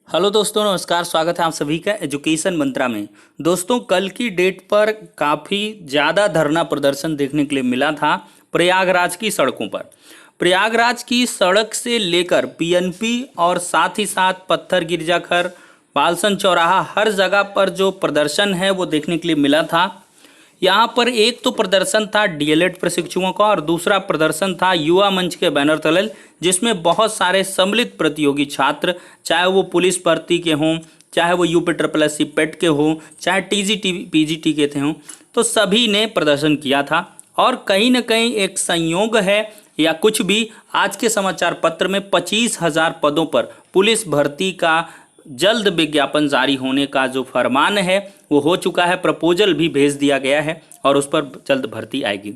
Hello दोस्तों, नमस्कार। स्वागत है आप सभी का एजुकेशन मंत्रा में। दोस्तों, कल की डेट पर काफ़ी ज़्यादा धरना प्रदर्शन देखने के लिए मिला था प्रयागराज की सड़कों पर। प्रयागराज की सड़क से लेकर पीएनपी और साथ ही साथ पत्थर गिरजाघर, पालसन चौराहा, हर जगह पर जो प्रदर्शन है वो देखने के लिए मिला था। यहाँ पर एक तो प्रदर्शन था डीएलएड प्रशिक्षुओं का और दूसरा प्रदर्शन था युवा मंच के बैनर तले, जिसमें बहुत सारे सम्मिलित प्रतियोगी छात्र, चाहे वो पुलिस भर्ती के हों, चाहे वो यूपी ट्रिपल एस सी पेट के हों, चाहे टीजीटी पीजीटी के थे हों, तो सभी ने प्रदर्शन किया था। और कहीं ना कहीं एक संयोग है या कुछ भी, आज के समाचार पत्र में 25,000 पदों पर पुलिस भर्ती का जल्द विज्ञापन जारी होने का जो फरमान है वो हो चुका है। प्रपोजल भी भेज दिया गया है और उस पर जल्द भर्ती आएगी।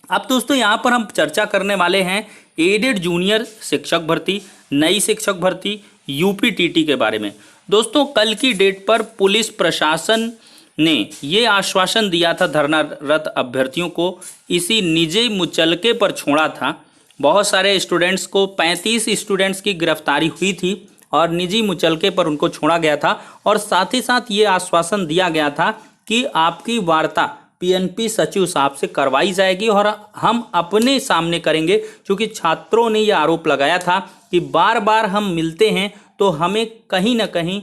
अब दोस्तों, यहाँ पर हम चर्चा करने वाले हैं एडेड जूनियर शिक्षक भर्ती, नई शिक्षक भर्ती, यूपीटीटी के बारे में। दोस्तों, कल की डेट पर पुलिस प्रशासन ने ये आश्वासन दिया था धरनारत अभ्यर्थियों को, इसी निजी मुचलके पर छोड़ा था। बहुत सारे स्टूडेंट्स को, 35 स्टूडेंट्स की गिरफ्तारी हुई थी और निजी मुचलके पर उनको छोड़ा गया था। और साथ ही साथ ये आश्वासन दिया गया था कि आपकी वार्ता पीएनपी सचिव साहब से करवाई जाएगी और हम अपने सामने करेंगे, क्योंकि छात्रों ने यह आरोप लगाया था कि बार बार हम मिलते हैं तो हमें कहीं ना कहीं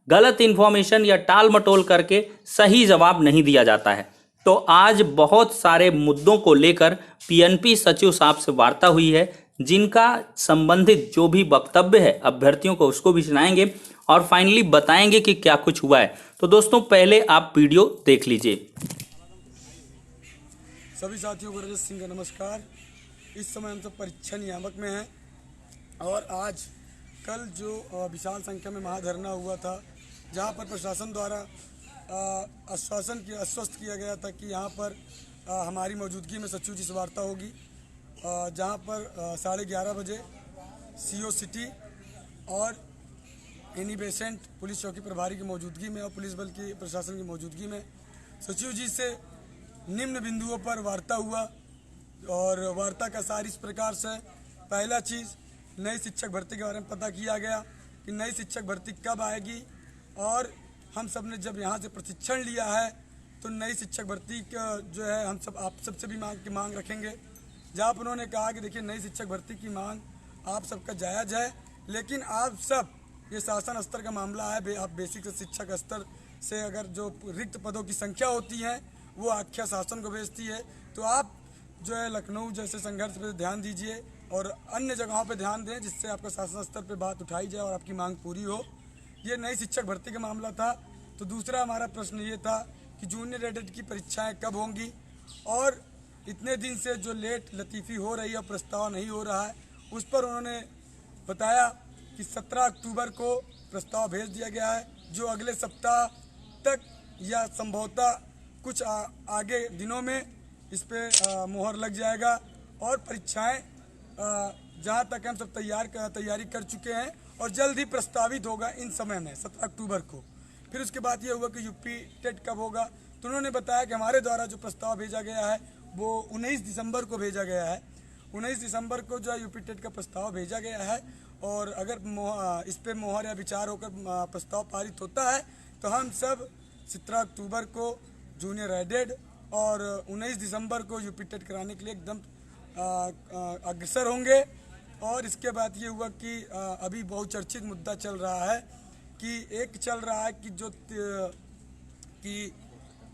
गलत इन्फॉर्मेशन या टाल मटोल करके सही जवाब नहीं दिया जाता है। तो आज बहुत सारे मुद्दों को लेकर पीएनपी सचिव साहब से वार्ता हुई है, जिनका संबंधित जो भी वक्तव्य है अभ्यर्थियों को उसको भी सुनाएंगे और फाइनली बताएंगे कि क्या कुछ हुआ है। तो दोस्तों, पहले आप वीडियो देख लीजिए। सभी साथियों को रजत सिंह का नमस्कार। इस समय हम सब परीक्षा नियामक में हैं और आज कल जो विशाल संख्या में महाधरना हुआ था, जहां पर प्रशासन द्वारा आश्वस्त किया गया था कि यहां पर हमारी मौजूदगी में सचिव जी से वार्ता होगी, जहां पर 11:30 बजे सीओ सिटी और एनी बेसेंट पुलिस चौकी प्रभारी की मौजूदगी में और पुलिस बल की प्रशासन की मौजूदगी में सचिव जी से निम्न बिंदुओं पर वार्ता हुआ। और वार्ता का सार इस प्रकार से, पहला चीज़ नई शिक्षक भर्ती के बारे में पता किया गया कि नई शिक्षक भर्ती कब आएगी, और हम सब ने जब यहाँ से प्रशिक्षण लिया है तो नई शिक्षक भर्ती का जो है हम सब आप सबसे भी मांग रखेंगे। जहाँ पर उन्होंने कहा कि देखिए, नई शिक्षक भर्ती की मांग आप सबका जायज़ है, लेकिन आप सब, ये शासन स्तर का मामला है, आप बेसिक से शिक्षक स्तर से अगर जो रिक्त पदों की संख्या होती है वो आख्या शासन को भेजती है, तो आप जो है लखनऊ जैसे संघर्ष पर ध्यान दीजिए और अन्य जगहों पर ध्यान दें, जिससे आपका शासन स्तर पर बात उठाई जाए और आपकी मांग पूरी हो। ये नई शिक्षक भर्ती का मामला था। तो दूसरा हमारा प्रश्न ये था कि जूनियर एडेड की परीक्षाएं कब होंगी, और इतने दिन से जो लेट लतीफ़ी हो रही है, प्रस्ताव नहीं हो रहा है, उस पर उन्होंने बताया कि 17 अक्टूबर को प्रस्ताव भेज दिया गया है, जो अगले सप्ताह तक या संभवतः कुछ आगे दिनों में इस पर मोहर लग जाएगा। और परीक्षाएं जहां तक हम सब तैयारी कर चुके हैं और जल्द ही प्रस्तावित होगा इन समय में 17 अक्टूबर को। फिर उसके बाद ये हुआ कि यूपी टेट कब होगा, तो उन्होंने बताया कि हमारे द्वारा जो प्रस्ताव भेजा गया है वो 19 दिसंबर को भेजा गया है। 19 दिसंबर को जो है यूपी टेट का प्रस्ताव भेजा गया है, और अगर इस पर मोहर या विचार होकर प्रस्ताव पारित होता है तो हम सब 17 अक्टूबर को जूनियर एडेड और 19 दिसंबर को यूपी टेट कराने के लिए एकदम अग्रसर होंगे। और इसके बाद ये हुआ कि अभी बहुत चर्चित मुद्दा चल रहा है कि एक चल रहा है कि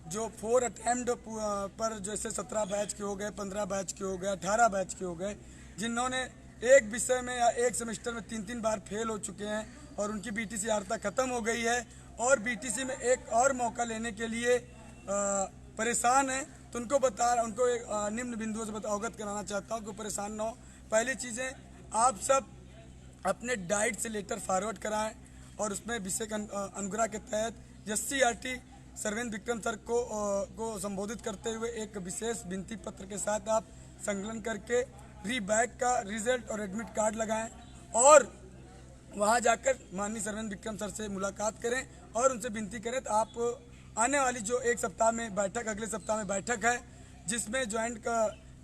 जो 4 अटैम्प्ट पर जैसे 17 बैच के हो गए, 15 बैच के हो गए, 18 बैच के हो गए, जिन्होंने एक विषय में या एक सेमेस्टर में 3-3 बार फेल हो चुके हैं और उनकी बीटीसी अर्हता ख़त्म हो गई है और बीटीसी में एक और मौका लेने के लिए परेशान है, तो उनको एक निम्न बिंदुओं से अवगत कराना चाहता हूँ कि परेशान ना हो। पहली चीज़ें, आप सब अपने डाइट से लेटर फॉरवर्ड कराएं और उसमें विषय अनुग्रह के तहत SCRT सर्वेंद्र विक्रम सर को संबोधित करते हुए एक विशेष विनती पत्र के साथ आप संकलन करके री-बैक का रिजल्ट और एडमिट कार्ड लगाएं और वहां जाकर माननीय सर्वेंद्र विक्रम सर से मुलाकात करें और उनसे विनती करें। तो आप आने वाली जो एक सप्ताह में बैठक, अगले सप्ताह में बैठक है, जिसमें ज्वाइंट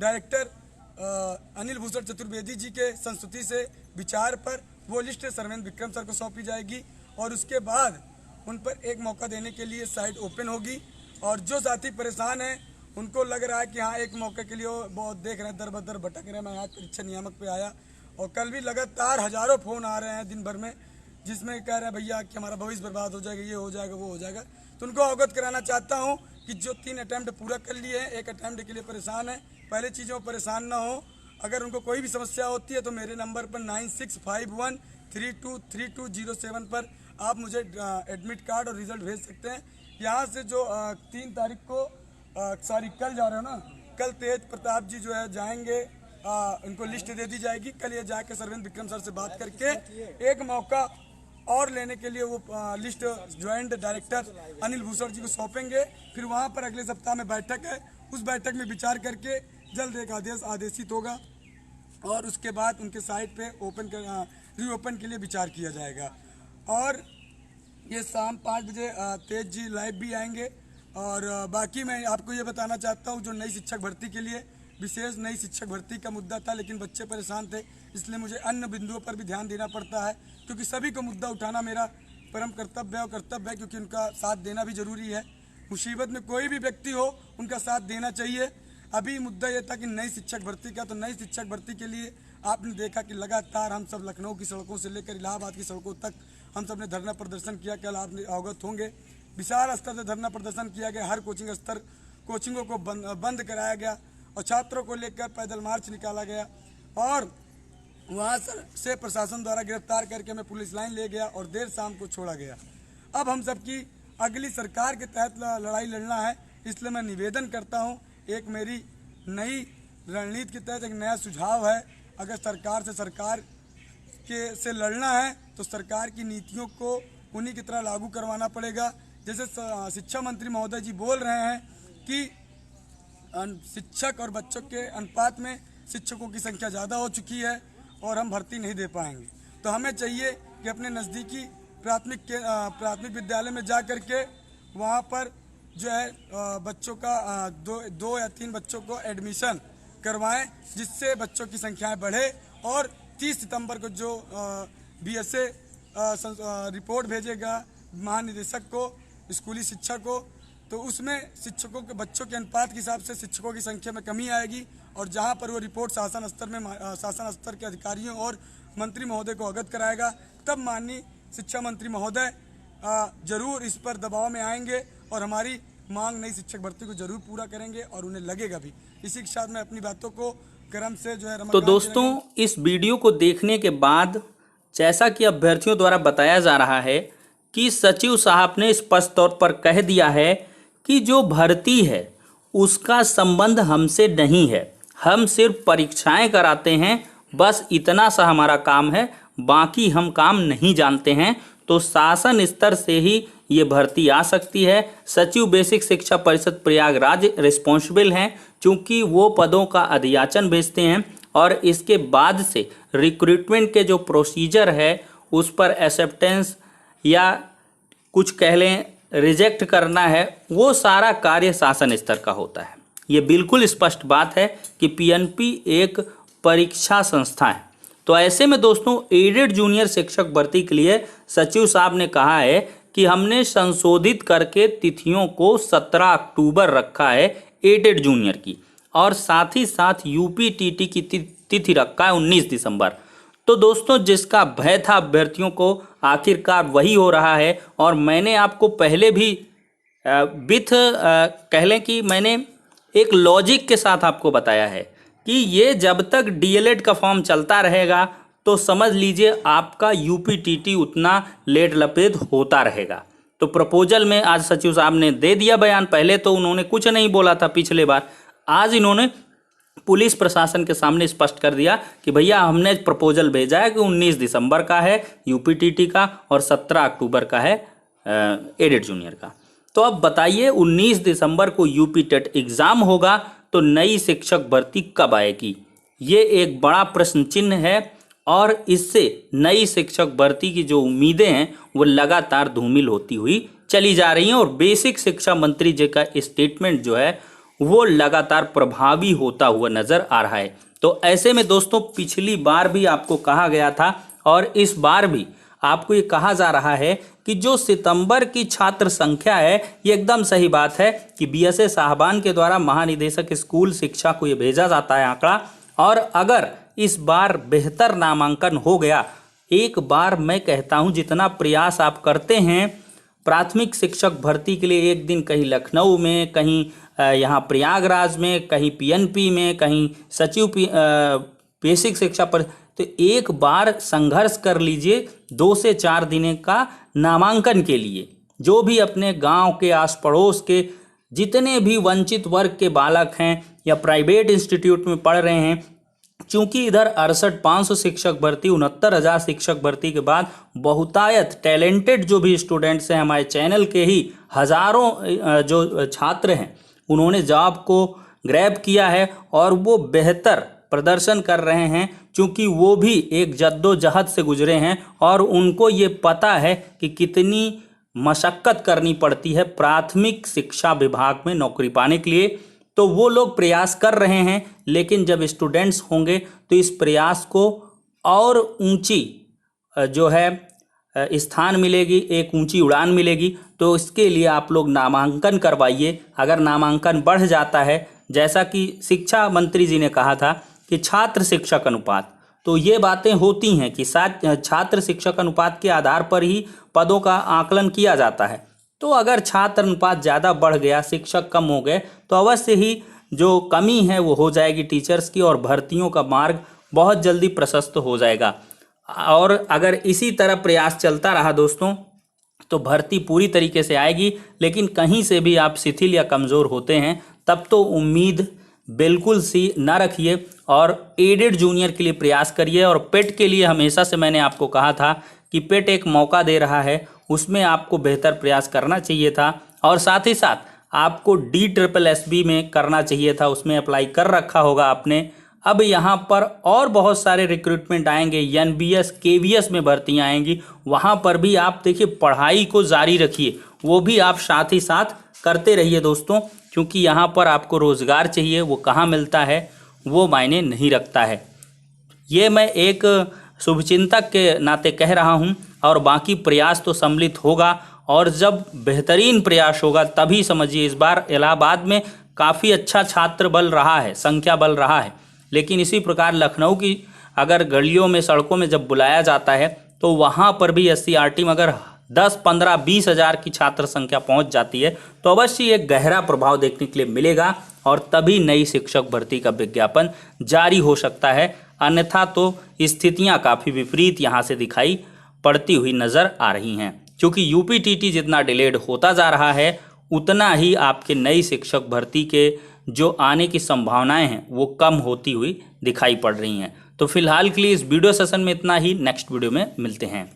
डायरेक्टर अनिल भूषण चतुर्वेदी जी के संस्तुति से विचार पर वो लिस्ट सर्वेंट विक्रम सर को सौंपी जाएगी और उसके बाद उन पर एक मौका देने के लिए साइट ओपन होगी। और जो साथी परेशान हैं, उनको लग रहा है कि हाँ एक मौके के लिए वो बहुत देख रहे हैं, दर बदर भटक रहे हैं। मैं आज परीक्षा नियामक पे आया और कल भी लगातार हज़ारों फ़ोन आ रहे हैं दिन भर में, जिसमें कह रहे हैं भैया कि हमारा भविष्य बर्बाद हो जाएगा, ये हो जाएगा, वो हो जाएगा। तो उनको अवगत कराना चाहता हूँ कि जो 3 अटैम्प्ट पूरा कर लिए हैं, एक अटैम्प्ट के लिए परेशान है, पहले चीज़ों में परेशान ना हो। अगर उनको कोई भी समस्या होती है तो मेरे नंबर पर 9651323207 पर आप मुझे एडमिट कार्ड और रिजल्ट भेज सकते हैं। यहाँ से जो 3 तारीख को कल जा रहे हो ना, कल तेज प्रताप जी जो है जाएंगे, इनको लिस्ट दे दी जाएगी। कल ये जाके सर्वेंट विक्रम सर से बात करके एक मौका और लेने के लिए वो list joint director Anil Bhushan ji को सौंपेंगे। फिर वहाँ पर अगले सप्ताह में बैठक है, उस बैठक में विचार करके जल्द एक आदेश आदेशित होगा और उसके बाद उनके साइट पे रीओपन के लिए विचार किया जाएगा। और ये शाम 5 बजे तेज जी लाइव भी आएंगे। और बाकी मैं आपको ये बताना चाहता हूँ, जो नई शिक्षक भर्ती के लिए विशेष नई शिक्षक भर्ती का मुद्दा था, लेकिन बच्चे परेशान थे, इसलिए मुझे अन्य बिंदुओं पर भी ध्यान देना पड़ता है, क्योंकि सभी को मुद्दा उठाना मेरा परम कर्तव्य और कर्तव्य है, क्योंकि उनका साथ देना भी जरूरी है। मुसीबत में कोई भी व्यक्ति हो, उनका साथ देना चाहिए। अभी मुद्दा ये था कि नई शिक्षक भर्ती का, तो नई शिक्षक भर्ती के लिए आपने देखा कि लगातार हम सब लखनऊ की सड़कों से लेकर इलाहाबाद की सड़कों तक हम सब ने धरना प्रदर्शन किया। कल आप अवगत होंगे, विशाल स्तर से धरना प्रदर्शन किया गया। हर कोचिंगों को बंद कराया गया और छात्रों को लेकर पैदल मार्च निकाला गया और वहाँ से प्रशासन द्वारा गिरफ्तार करके हमें पुलिस लाइन ले गया और देर शाम को छोड़ा गया। अब हम सबकी अगली सरकार के तहत लड़ाई लड़ना है, इसलिए मैं निवेदन करता हूँ, एक मेरी नई रणनीति के तहत एक नया सुझाव है। अगर सरकार से लड़ना है तो सरकार की नीतियों को उन्हीं की तरह लागू करवाना पड़ेगा। जैसे शिक्षा मंत्री महोदय जी बोल रहे हैं कि शिक्षक और बच्चों के अनुपात में शिक्षकों की संख्या ज़्यादा हो चुकी है और हम भर्ती नहीं दे पाएंगे, तो हमें चाहिए कि अपने नज़दीकी प्राथमिक विद्यालय में जा कर के वहाँ पर जो है बच्चों का 2 या 3 बच्चों को एडमिशन करवाएं, जिससे बच्चों की संख्याएं बढ़े। और 30 सितंबर को जो BSA रिपोर्ट भेजेगा महानिदेशक को, स्कूली शिक्षा को, तो उसमें शिक्षकों के बच्चों के अनुपात के हिसाब से शिक्षकों की संख्या में कमी आएगी। और जहां पर वो रिपोर्ट शासन स्तर के अधिकारियों और मंत्री महोदय को अवगत कराएगा, तब माननीय शिक्षा मंत्री महोदय जरूर इस पर दबाव में आएंगे और हमारी मांग नई शिक्षक भर्ती को जरूर पूरा करेंगे और उन्हें लगेगा भी। इसी के साथ मैं अपनी बातों को क्रम से जो है तो दोस्तों, इस वीडियो को देखने के बाद जैसा कि अभ्यर्थियों द्वारा बताया जा रहा है कि सचिव साहब ने स्पष्ट तौर पर कह दिया है कि जो भर्ती है उसका संबंध हमसे नहीं है, हम सिर्फ परीक्षाएं कराते हैं, बस इतना सा हमारा काम है, बाकी हम काम नहीं जानते हैं। तो शासन स्तर से ही ये भर्ती आ सकती है। सचिव बेसिक शिक्षा परिषद प्रयागराज रिस्पॉन्सिबल हैं, चूँकि वो पदों का अधियाचन भेजते हैं और इसके बाद से रिक्रूटमेंट के जो प्रोसीजर है उस पर एक्सेप्टेंस या कुछ कह लें रिजेक्ट करना है, वो सारा कार्य शासन स्तर का होता है। ये बिल्कुल स्पष्ट बात है कि PNP एक परीक्षा संस्था है। तो ऐसे में दोस्तों, एडेड जूनियर शिक्षक भर्ती के लिए सचिव साहब ने कहा है कि हमने संशोधित करके तिथियों को 17 अक्टूबर रखा है एडेड जूनियर की, और साथ ही साथ UPTT की तिथि रखा है 19 दिसंबर। तो दोस्तों, जिसका भय था अभ्यर्थियों को, आखिरकार वही हो रहा है। और मैंने आपको पहले भी कह लें कि मैंने एक लॉजिक के साथ आपको बताया है कि ये जब तक DLED का फॉर्म चलता रहेगा तो समझ लीजिए आपका UPTT उतना लेट लपेट होता रहेगा। तो प्रपोजल में आज सचिव साहब ने दे दिया बयान। पहले तो उन्होंने कुछ नहीं बोला था पिछले बार, आज इन्होंने पुलिस प्रशासन के सामने स्पष्ट कर दिया कि भैया हमने प्रपोजल भेजा है कि 19 दिसंबर का है UPTT का और 17 अक्टूबर का है एडेड जूनियर का। तो अब बताइए, 19 दिसंबर को UPTET एग्ज़ाम होगा तो नई शिक्षक भर्ती कब आएगी? ये एक बड़ा प्रश्न चिन्ह है और इससे नई शिक्षक भर्ती की जो उम्मीदें हैं वो लगातार धूमिल होती हुई चली जा रही हैं और बेसिक शिक्षा मंत्री जी का स्टेटमेंट जो है वो लगातार प्रभावी होता हुआ नजर आ रहा है। तो ऐसे में दोस्तों, पिछली बार भी आपको कहा गया था और इस बार भी आपको ये कहा जा रहा है कि जो सितंबर की छात्र संख्या है, ये एकदम सही बात है कि बीएसए साहबान के द्वारा महानिदेशक स्कूल शिक्षा को ये भेजा जाता है आंकड़ा। और अगर इस बार बेहतर नामांकन हो गया, एक बार मैं कहता हूँ जितना प्रयास आप करते हैं प्राथमिक शिक्षक भर्ती के लिए, एक दिन कहीं लखनऊ में, कहीं यहाँ प्रयागराज में, कहीं पीएनपी में, कहीं सचिव बेसिक शिक्षा पर, तो एक बार संघर्ष कर लीजिए 2 से 4 दिन का नामांकन के लिए। जो भी अपने गांव के आस पड़ोस के जितने भी वंचित वर्ग के बालक हैं या प्राइवेट इंस्टीट्यूट में पढ़ रहे हैं, चूंकि इधर 68,500 शिक्षक भर्ती, 69,000 शिक्षक भर्ती के बाद बहुतायत टैलेंटेड जो भी स्टूडेंट्स हैं, हमारे चैनल के ही हज़ारों जो छात्र हैं, उन्होंने जॉब को ग्रैब किया है और वो बेहतर प्रदर्शन कर रहे हैं, क्योंकि वो भी एक जद्दोजहद से गुजरे हैं और उनको ये पता है कि कितनी मशक्क़त करनी पड़ती है प्राथमिक शिक्षा विभाग में नौकरी पाने के लिए। तो वो लोग प्रयास कर रहे हैं, लेकिन जब स्टूडेंट्स होंगे तो इस प्रयास को और ऊंची जो है स्थान मिलेगी, एक ऊंची उड़ान मिलेगी। तो इसके लिए आप लोग नामांकन करवाइए। अगर नामांकन बढ़ जाता है, जैसा कि शिक्षा मंत्री जी ने कहा था कि छात्र शिक्षक अनुपात, तो ये बातें होती हैं कि छात्र शिक्षक अनुपात के आधार पर ही पदों का आकलन किया जाता है। तो अगर छात्र अनुपात ज़्यादा बढ़ गया, शिक्षक कम हो गए, तो अवश्य ही जो कमी है वो हो जाएगी टीचर्स की और भर्तियों का मार्ग बहुत जल्दी प्रशस्त हो जाएगा। और अगर इसी तरह प्रयास चलता रहा दोस्तों, तो भर्ती पूरी तरीके से आएगी। लेकिन कहीं से भी आप शिथिल या कमज़ोर होते हैं, तब तो उम्मीद बिल्कुल सी ना रखिए और एडेड जूनियर के लिए प्रयास करिए। और पेट के लिए हमेशा से मैंने आपको कहा था कि पेट एक मौका दे रहा है, उसमें आपको बेहतर प्रयास करना चाहिए था। और साथ ही साथ आपको DSSB में करना चाहिए था, उसमें अप्लाई कर रखा होगा आपने। अब यहाँ पर और बहुत सारे रिक्रूटमेंट आएंगे, NBS KVS में भर्तियाँ आएंगी, वहाँ पर भी आप देखिए पढ़ाई को जारी रखिए, वो भी आप साथ ही साथ करते रहिए दोस्तों, क्योंकि यहाँ पर आपको रोज़गार चाहिए, वो कहाँ मिलता है वो मायने नहीं रखता है। ये मैं एक शुभचिंतक के नाते कह रहा हूँ। और बाकी प्रयास तो सम्मिलित होगा, और जब बेहतरीन प्रयास होगा तभी समझिए। इस बार इलाहाबाद में काफ़ी अच्छा छात्र बल रहा है, संख्या बल रहा है, लेकिन इसी प्रकार लखनऊ की अगर गलियों में, सड़कों में जब बुलाया जाता है, तो वहाँ पर भी SCRT में अगर 10, 15, 20 हज़ार की छात्र संख्या पहुँच जाती है, तो अवश्य एक गहरा प्रभाव देखने के लिए मिलेगा और तभी नई शिक्षक भर्ती का विज्ञापन जारी हो सकता है। अन्यथा तो स्थितियाँ काफ़ी विपरीत यहाँ से दिखाई पड़ती हुई नज़र आ रही हैं, क्योंकि UPTT जितना डिलेड होता जा रहा है, उतना ही आपके नई शिक्षक भर्ती के जो आने की संभावनाएं हैं वो कम होती हुई दिखाई पड़ रही हैं। तो फिलहाल के लिए इस वीडियो सेशन में इतना ही। नेक्स्ट वीडियो में मिलते हैं।